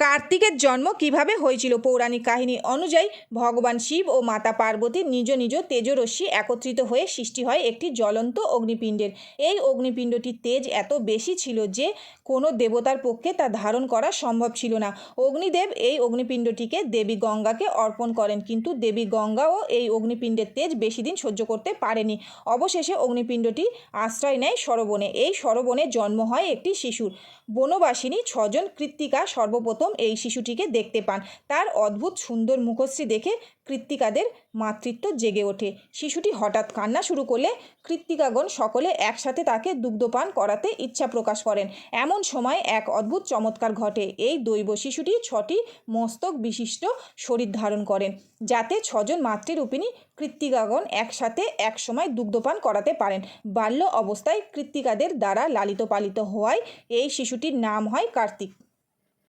কার্তিকের জন্ম কিভাবে হয়েছিল? পৌরাণিক কাহিনী অনুযায়ী ভগবান শিব ও মাতা পার্বতীর নিজ নিজ তেজরশ্মি একত্রিত হয়ে সৃষ্টি হয় একটি জ্বলন্ত অগ্নিপিণ্ডের। এই অগ্নিপিণ্ডটির তেজ এত বেশি ছিল যে কোনো দেবতার পক্ষে তা ধারণ করা সম্ভব ছিল না। অগ্নিদেব এই অগ্নিপিণ্ডটিকে দেবী গঙ্গাকে অর্পণ করেন, কিন্তু দেবী গঙ্গাও এই অগ্নিপিণ্ডের তেজ বেশি দিন সহ্য করতে পারেনি। অবশেষে অগ্নিপিণ্ডটি আশ্রয় নেয় সরবনে। এই সরবনে জন্ম হয় একটি শিশুর। বনবাসিনী 6 জন কৃত্তিকা সর্বপ্রথম এই শিশুটিকে দেখতে পান। তার অদ্ভুত সুন্দর মুখশ্রী দেখে কৃত্তিকাদের মাতৃত্ব জেগে ওঠে। শিশুটি হঠাৎ কান্না শুরু করলে কৃত্তিকাগণ সকলে একসাথে তাকে দুগ্ধপান করাতে ইচ্ছা প্রকাশ করেন। এমন সময় এক অদ্ভুত চমৎকার ঘটে। এই দৈব শিশুটি 6টি মস্তক বিশিষ্ট শরীর ধারণ করেন, যাতে 6 জন মাতৃরূপিণী কৃত্তিকাগণ একসাথে একসময় দুগ্ধপান করাতে পারেন। বাল্য অবস্থায় কৃত্তিকাদের দ্বারা লালিত পালিত হওয়ায় এই শিশুটির নাম হয় কার্তিক।